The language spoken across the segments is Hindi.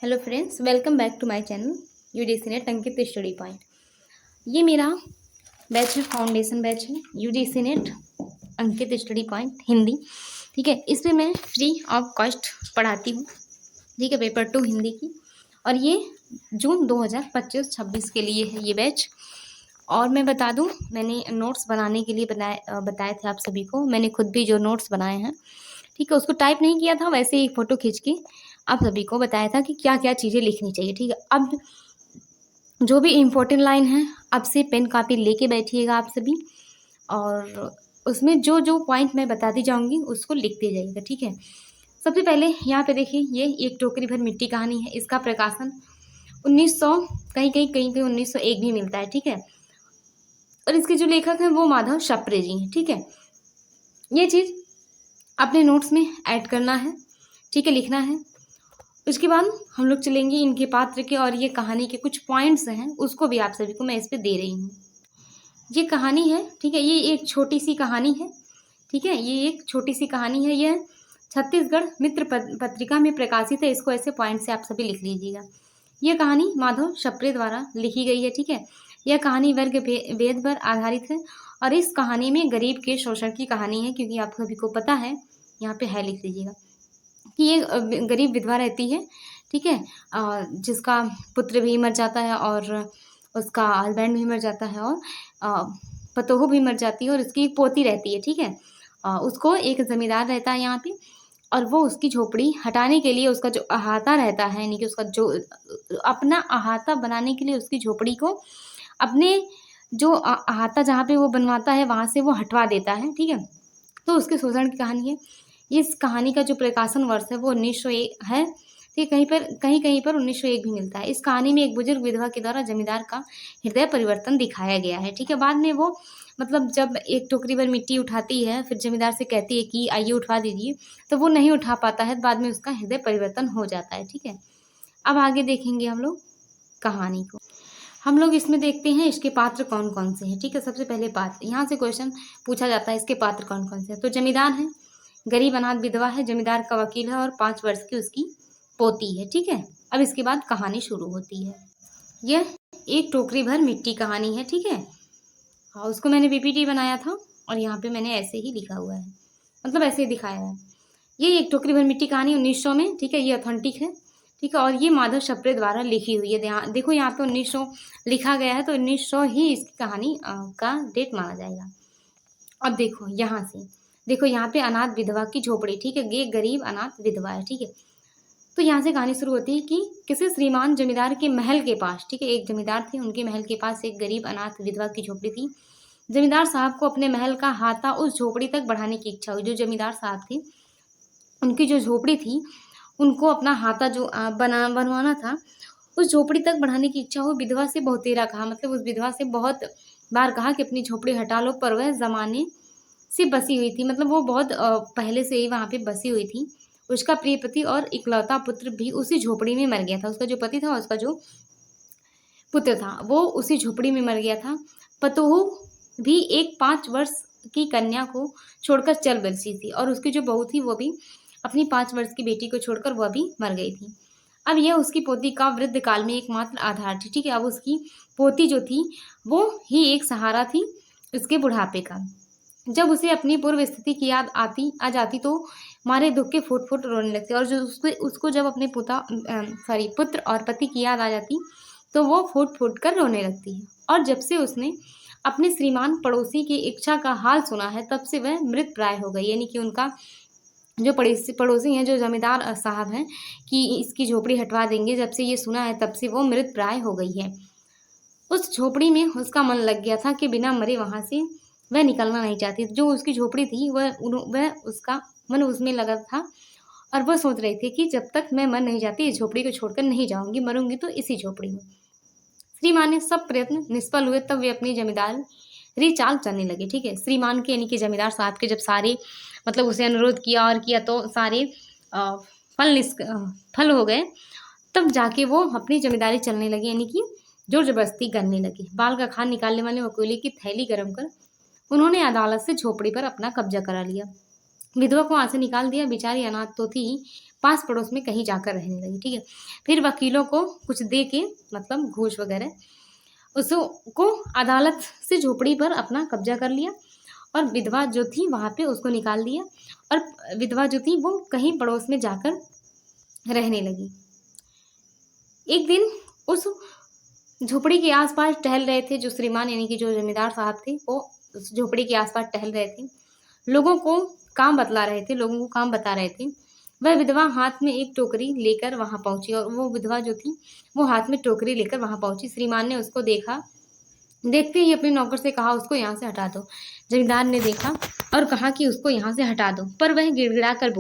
Hello friends, welcome back to my channel UGC NET Ankit study point. ये मेरा बैच है, फाउंडेशन बैच है UGC NET Ankit study point Hindi. ठीक है, इसमें मैं फ्री ऑफ कॉस्ट पढ़ाती हूँ। ठीक है, पेपर 2 हिंदी की। और ये जून 2025-26 के लिए है ये बैच। और मैं बता दूँ, मैंने नोट्स बनाने के लिए बताए थे आप सभी को। मैंने खुद भी जो नोट्स बनाए हैं, ठीक है, उसको टाइप नहीं किया था, वैसे ही फ़ोटो खींच के आप सभी को बताया था कि क्या क्या चीज़ें लिखनी चाहिए। ठीक है, अब जो भी इम्पोर्टेंट लाइन है, अब से पेन कापी लेके बैठिएगा आप सभी, और उसमें जो जो पॉइंट मैं बताती जाऊंगी उसको लिखते जाइएगा। ठीक है, सबसे पहले यहाँ पे देखिए, ये एक टोकरी भर मिट्टी कहानी है। इसका प्रकाशन 1900, कहीं पे 1901 भी मिलता है। ठीक है, और इसके जो लेखक हैं वो माधव शप्रे जी हैं। ठीक है, ये चीज़ अपने नोट्स में ऐड करना है। ठीक है, लिखना है। उसके बाद हम लोग चलेंगे इनके पात्र के, और ये कहानी के कुछ पॉइंट्स हैं उसको भी आप सभी को मैं इस पे दे रही हूँ। ये कहानी है, ठीक है, ये एक छोटी सी कहानी है। ठीक है, ये एक छोटी सी कहानी है। यह छत्तीसगढ़ मित्र पत्रिका में प्रकाशित है। इसको ऐसे पॉइंट से आप सभी लिख लीजिएगा। यह कहानी माधव शप्रे द्वारा लिखी गई है। ठीक है, यह कहानी वर्ग भेद पर आधारित है, और इस कहानी में गरीब के शोषण की कहानी है, क्योंकि आप सभी को पता है, यहाँ पे है लिख लीजिएगा कि ये गरीब विधवा रहती है। ठीक है, जिसका पुत्र भी मर जाता है, और उसका हस्बैंड भी मर जाता है, और पतोहू भी मर जाती है, और उसकी एक पोती रहती है। ठीक है, उसको एक जमींदार रहता है यहाँ पे, और वो उसकी झोपड़ी हटाने के लिए, उसका जो अहाता रहता है, यानी कि उसका जो अपना अहाता बनाने के लिए उसकी झोपड़ी को अपने जो अहाता जहाँ पे वो बनवाता है वहाँ से वो हटवा देता है। ठीक है, तो उसके शोषण की कहानी है। इस कहानी का जो प्रकाशन वर्ष है वो 1901 है। ठीक, कहीं कहीं पर 1901 भी मिलता है। इस कहानी में एक बुजुर्ग विधवा के द्वारा जमींदार का हृदय परिवर्तन दिखाया गया है। ठीक है, बाद में वो मतलब जब एक टोकरी भर मिट्टी उठाती है, फिर जमींदार से कहती है कि आइए उठवा दीजिए, तो वो नहीं उठा पाता है। बाद में उसका हृदय परिवर्तन हो जाता है। ठीक है, अब आगे देखेंगे हम लोग कहानी को। हम लोग इसमें देखते हैं इसके पात्र कौन कौन से हैं। ठीक है, सबसे पहले पात्र, यहाँ से क्वेश्चन पूछा जाता है इसके पात्र कौन कौन से हैं। तो जमींदार है, गरीब अनाथ विधवा है, जमींदार का वकील है, और 5 वर्ष की उसकी पोती है। ठीक है, अब इसके बाद कहानी शुरू होती है। यह एक टोकरी भर मिट्टी कहानी है। ठीक है, हाँ, उसको मैंने पीपीटी बनाया था, और यहाँ पे मैंने ऐसे ही लिखा हुआ है, मतलब ऐसे ही दिखाया है। ये एक टोकरी भर मिट्टी कहानी 1900 में। ठीक है, ये ऑथेंटिक है। ठीक है, और ये माधव शप्रे द्वारा लिखी हुई है। देखो यहाँ पे 1900 लिखा गया है, तो 1900 ही इसकी कहानी का डेट माना जाएगा। अब देखो यहाँ से, देखो यहाँ पे अनाथ विधवा की झोपड़ी। ठीक है, ये गरीब अनाथ विधवा है। ठीक है, तो यहाँ से कहानी शुरू होती है कि किसी श्रीमान जमींदार के महल के पास, ठीक है, एक जमींदार थे, उनके महल के पास एक गरीब अनाथ विधवा की झोपड़ी थी। जमींदार साहब को अपने महल का हाथा उस झोपड़ी तक बढ़ाने की इच्छा हुई। जो जमींदार साहब थे, उनकी जो झोपड़ी थी, उनको अपना हाथा जो बनवाना था, उस झोपड़ी तक बढ़ाने की इच्छा हुई। विधवा से बहुतेरा कहा, मतलब उस विधवा से बहुत बार कहा कि अपनी झोपड़ी हटा लो, पर वह जमाने से बसी हुई थी, मतलब वो बहुत पहले से ही वहाँ पे बसी हुई थी। उसका प्रिय पति और इकलौता पुत्र भी उसी झोपड़ी में मर गया था। उसका जो पति था, उसका जो पुत्र था, वो उसी झोपड़ी में मर गया था। पतोहू भी एक 5 वर्ष की कन्या को छोड़कर चल बसी थी, और उसकी जो बहू थी वो भी अपनी 5 वर्ष की बेटी को छोड़कर वह भी मर गई थी। अब यह उसकी पोती का वृद्ध काल में एकमात्र आधार थी। ठीक है, अब उसकी पोती जो थी वो ही एक सहारा थी उसके बुढ़ापे का। जब उसे अपनी पूर्व स्थिति की याद आ जाती तो मारे दुख के फुट फुट रोने लगती, और जो उसको जब अपने पुत्र और पति की याद आ जाती तो वो फूट फूट कर रोने लगती है। और जब से उसने अपने श्रीमान पड़ोसी की इच्छा का हाल सुना है, तब से वह मृत प्राय हो गई। यानी कि उनका जो पड़ोसी हैं, जो जमींदार साहब हैं, कि इसकी झोपड़ी हटवा देंगे, जब से ये सुना है तब से वो मृत प्राय हो गई है। उस झोपड़ी में उसका मन लग गया था कि बिना मरे वहाँ से वह निकलना नहीं चाहती। जो उसकी झोपड़ी थी वह उसका मन उसमें लगा था, और वह सोच रही थी कि जब तक मैं मर नहीं जाती इस झोपड़ी को छोड़कर नहीं जाऊंगी, मरूंगी तो इसी झोपड़ी में। श्रीमान ने सब प्रयत्न निष्फल हुए, तब वे अपनी जमींदारी चाल चलने लगे। ठीक है, श्रीमान के यानी कि जमींदार साहब के जब सारे मतलब उसे अनुरोध किया और किया, तो सारे फल हो गए, तब जाके वो अपनी जमींदारी चलने लगी, यानी कि जोर जबरदस्ती करने लगी। बाल का खान निकालने वाले वकीले की थैली गर्म कर उन्होंने अदालत से झोपड़ी पर अपना कब्जा करा लिया। विधवा को वहां से निकाल दिया। बेचारी अनाथ तो थी, पास पड़ोस में कहीं जाकर रहने लगी। ठीक है, फिर वकीलों को कुछ दे के मतलब घूस वगैरह उसको अदालत से झोपड़ी पर अपना कब्जा कर लिया और विधवा जो थी वहाँ पे उसको निकाल दिया और विधवा जो थी वो कहीं पड़ोस में जाकर रहने लगी। एक दिन उस झोपड़ी के आसपास टहल रहे थे जो श्रीमान यानी कि जो जमींदार साहब थे, वो उस झोपड़ी के आसपास टहल रहे थे, लोगों को काम बतला रहे थे, लोगों को काम बता रहे थे। वह विधवा हाथ में एक टोकरी लेकर वहां पहुंची और वो विधवा जो थी वो हाथ में टोकरी लेकर वहां पहुंची। श्रीमान ने उसको देखा, देखते ही अपने नौकर से कहा उसको यहाँ से हटा दो। जमींदार ने देखा और कहा कि उसको यहाँ से हटा दो, पर वह गिड़गिड़ा कर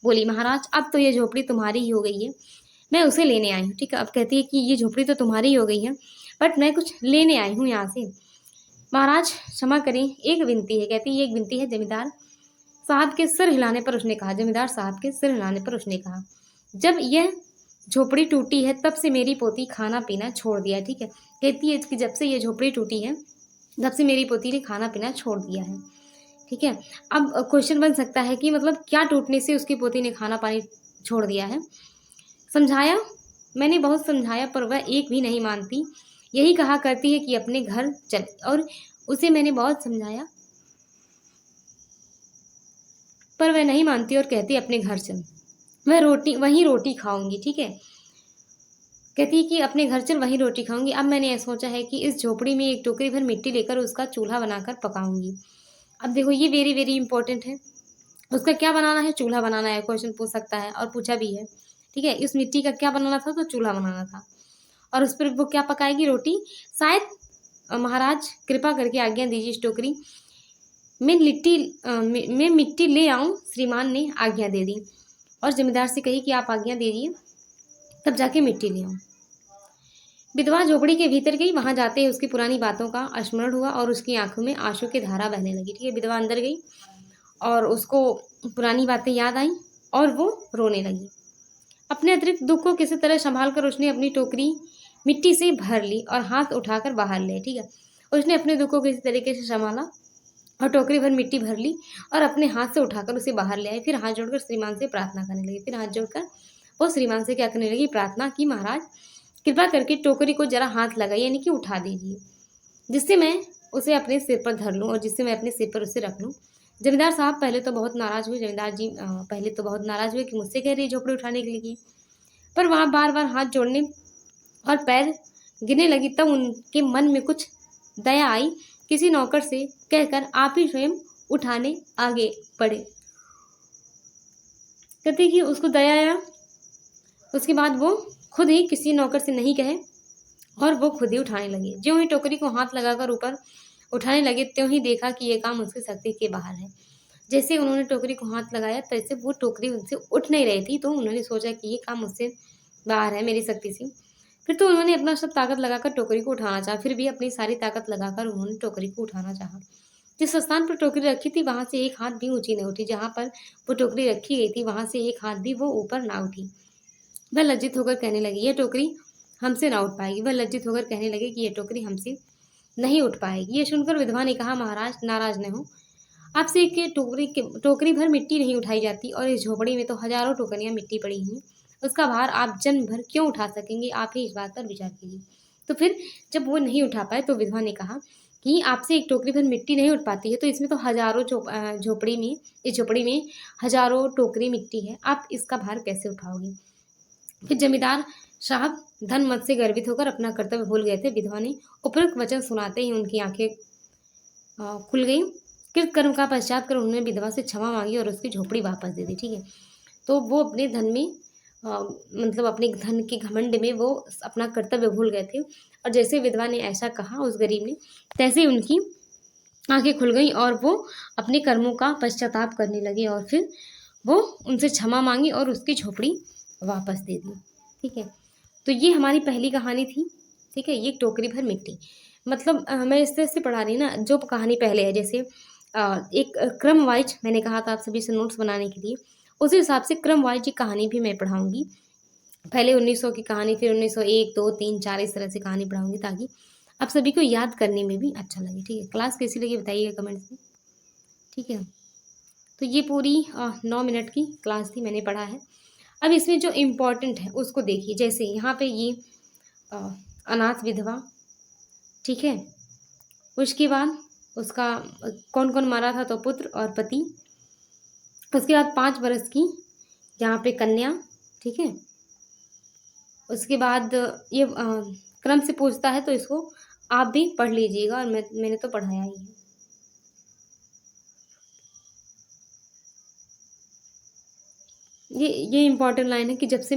बोली महाराज अब तो ये झोपड़ी तुम्हारी ही हो गई है, मैं उसे लेने आई हूँ। ठीक है, अब कहती है कि ये झोपड़ी तो तुम्हारी ही हो गई है बट मैं कुछ लेने आई हूँ यहाँ से। महाराज क्षमा करें, एक विनती है। कहती है एक विनती है। जमींदार साहब के सिर हिलाने पर उसने कहा, जमींदार साहब के सिर हिलाने पर उसने कहा, जब यह झोपड़ी टूटी है तब से मेरी पोती खाना पीना छोड़ दिया। ठीक है, कहती है कि जब से ये झोपड़ी टूटी है तब से मेरी पोती ने खाना पीना छोड़ दिया है। ठीक है, अब क्वेश्चन बन सकता है कि मतलब क्या टूटने से उसकी पोती ने खाना पानी छोड़ दिया है। समझाया, मैंने बहुत समझाया पर वह एक भी नहीं मानती, यही कहा करती है कि अपने घर चल, और उसे मैंने बहुत समझाया पर वह नहीं मानती और कहती अपने घर चल, मैं वहीं रोटी खाऊंगी। ठीक है, कहती है कि अपने घर चल वहीं रोटी खाऊंगी। अब मैंने ऐसा सोचा है कि इस झोपड़ी में एक टोकरी भर मिट्टी लेकर उसका चूल्हा बनाकर पकाऊंगी। अब देखो ये वेरी वेरी इंपॉर्टेंट है, उसका क्या बनाना है, चूल्हा बनाना है। क्वेश्चन पूछ सकता है और पूछा भी है। ठीक है, इस मिट्टी का क्या बनाना था, तो चूल्हा बनाना था और उस पर वो क्या पकाएगी, रोटी। शायद महाराज कृपा करके आज्ञा दीजिए, इस टोकरी मैं मिट्टी ले आऊं। श्रीमान ने आज्ञा दे दी और जमींदार से कही कि आप आज्ञा दीजिए तब जाके मिट्टी ले आऊं। विधवा झोपड़ी के भीतर गई, वहां जाते ही उसकी पुरानी बातों का स्मरण हुआ और उसकी आंखों में आंसू की धारा बहने लगी। ठीक है, विधवा अंदर गई और उसको पुरानी बातें याद आई और वो रोने लगी। अपने अतिरिक्त दुख को किसी तरह संभाल कर उसने अपनी टोकरी मिट्टी से भर ली और हाथ उठाकर बाहर ले। ठीक है, उसने अपने दुख को किसी तरीके से संभाला और टोकरी भर मिट्टी भर ली और अपने हाथ से उठाकर उसे बाहर ले आई। फिर हाथ जोड़कर श्रीमान से प्रार्थना करने लगी। फिर हाथ जोड़कर वो श्रीमान से क्या करने लगी, प्रार्थना की, महाराज कृपा करके टोकरी को जरा हाथ लगाइए यानी कि उठा दीजिए, जिससे मैं उसे अपने सिर पर धर लूँ और जिससे मैं अपने सिर पर उसे रख लूँ। जमींदार साहब पहले तो बहुत नाराज हुए, जमींदार जी पहले तो बहुत नाराज हुए कि मुझसे कह रही है झोपड़ी उठाने के लिए, पर वहाँ बार बार हाथ जोड़ने और पैर गिरने लगी तब उनके मन में कुछ दया आई। किसी नौकर से कहकर आप ही स्वयं उठाने आगे बढ़े। कहते कि उसको दया आया, उसके बाद वो खुद ही किसी नौकर से नहीं कहे और वो खुद ही उठाने लगे। ज्यों ही टोकरी को हाथ लगाकर ऊपर उठाने लगे त्यों ही देखा कि ये काम उसकी शक्ति के बाहर है। जैसे उन्होंने टोकरी को हाथ लगाया तैसे वो टोकरी उनसे उठ नहीं रही थी, तो उन्होंने सोचा कि ये काम मुझसे बाहर है मेरी शक्ति से। फिर तो उन्होंने अपना सब ताकत लगाकर टोकरी को उठाना चाहा, फिर भी अपनी सारी ताकत लगाकर उन्होंने टोकरी को उठाना चाहा। जिस स्थान पर टोकरी रखी थी वहां से एक हाथ भी ऊंची नहीं उठी, जहां पर वो टोकरी रखी गई थी वहां से एक हाथ भी वो ऊपर ना उठी। वह लज्जित होकर कहने लगी यह टोकरी हमसे ना उठ पाएगी। वह लज्जित होकर कहने लगे कि यह टोकरी हमसे नहीं उठ पाएगी। ये सुनकर विधवा ने कहा, महाराज नाराज न हो, आपसे एक टोकरी भर मिट्टी नहीं उठाई जाती और इस झोपड़ी में तो हजारों टोकरियां मिट्टी पड़ी हैं, उसका भार आप जन्म भर क्यों उठा सकेंगे, आप ही इस बात पर विचार कीजिए। तो फिर जब वो नहीं उठा पाए तो विधवा ने कहा कि आपसे एक टोकरी भर मिट्टी नहीं उठ पाती है तो इसमें तो हजारों झोपड़ी में इस झोपड़ी में हजारों टोकरी मिट्टी है, आप इसका भार कैसे उठाओगे। फिर जमींदार साहब धन मत से गर्वित होकर अपना कर्तव्य भूल गए थे। विधवा ने उपरोक्त वचन सुनाते ही उनकी आंखें खुल गई। कृत कर्म का पश्चात कर उन्होंने विधवा से क्षमा मांगी और उसकी झोपड़ी वापस दे दी। ठीक है, तो वो अपने धन में मतलब अपने धन के घमंड में वो अपना कर्तव्य भूल गए थे और जैसे विधवा ने ऐसा कहा उस गरीब ने, तैसे उनकी आंखें खुल गई और वो अपने कर्मों का पश्चाताप करने लगे और फिर वो उनसे क्षमा मांगी और उसकी झोपड़ी वापस दे दी। ठीक है, तो ये हमारी पहली कहानी थी। ठीक है, ये टोकरी भर मिट्टी, मतलब मैं इस तरह से पढ़ा रही ना, जो कहानी पहले है जैसे एक क्रम वाइज मैंने कहा था आप सभी से नोट्स बनाने के लिए, उसी हिसाब से क्रम वाइज ये कहानी भी मैं पढ़ाऊंगी। पहले 1900 की कहानी, फिर 1901, 2, 3, 4 इस तरह से कहानी पढ़ाऊंगी ताकि आप सभी को याद करने में भी अच्छा लगे। ठीक है, क्लास कैसी लगी बताइएगा कमेंट्स में। ठीक है, तो ये पूरी 9 मिनट की क्लास थी, मैंने पढ़ा है। अब इसमें जो इम्पोर्टेंट है उसको देखिए। जैसे यहाँ पे ये अ, अनाथ विधवा, ठीक है। उसके बाद उसका कौन कौन मारा था, तो पुत्र और पति। उसके बाद 5 वर्ष की यहाँ पे कन्या, ठीक है। उसके बाद ये क्रम से पूछता है, तो इसको आप भी पढ़ लीजिएगा, और मैंने तो पढ़ाया ही है। ये इम्पोर्टेंट लाइन है कि जब से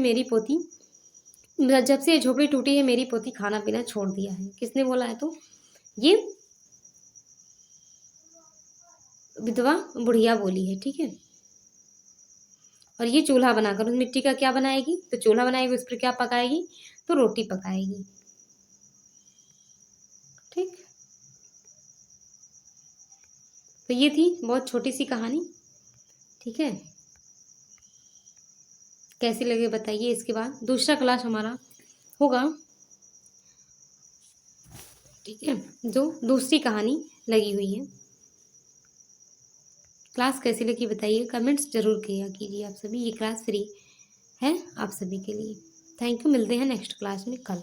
ये झोपड़ी टूटी है, मेरी पोती खाना पीना छोड़ दिया है। किसने बोला है, तो ये विधवा बुढ़िया बोली है, ठीक है। और ये चूल्हा बनाकर उस मिट्टी का क्या बनाएगी, तो चूल्हा बनाएगी, उस पर क्या पकाएगी, तो रोटी पकाएगी, ठीक। तो ये थी बहुत छोटी सी कहानी, ठीक है। कैसी लगे बताइए। इसके बाद दूसरा क्लास हमारा होगा, ठीक है, जो दूसरी कहानी लगी हुई है। क्लास कैसी लगी बताइए, कमेंट्स जरूर किया कीजिए आप सभी। ये क्लास फ्री है आप सभी के लिए। थैंक यू, मिलते हैं नेक्स्ट क्लास में कल।